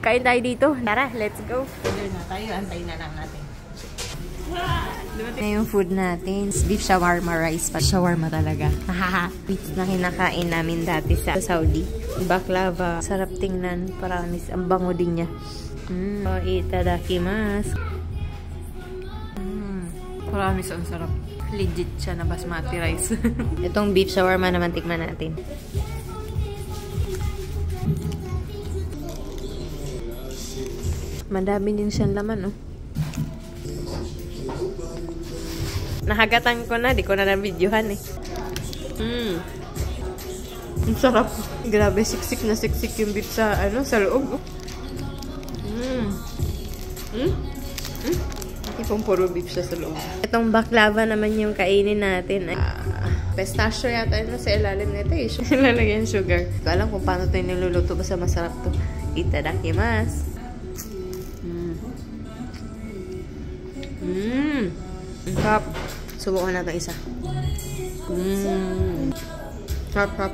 Kain tayo dito. Tara, let's go. Order na tayo. Antayin na lang natin. Yung food natin. Beef shawarma rice pa. Shawarma talaga. Beef na kinakain namin dati sa Saudi. Baklava. Sarap tingnan. Paramis. Ang bango din niya. Itadakimasu. Paramis ang sarap. Legit siya na basmati rice. Itong beef shawarma naman tikman natin. Madami din siyang laman, oh. Nahagatan ko na. Di ko na na-videohan, eh. Ang sarap. Grabe, siksik na siksik yung beef sa, sa loob, oh. Tipong puro beef siya sa loob. Itong baklava naman yung kainin natin. Pistachio yata yun sa ilalim nito, eh. Lalagyan sugar. Hindi ko alam kung paano ito niluluto. Basta masarap to. Itadakimasu. Sarap. Subukan natin isa. Sarap.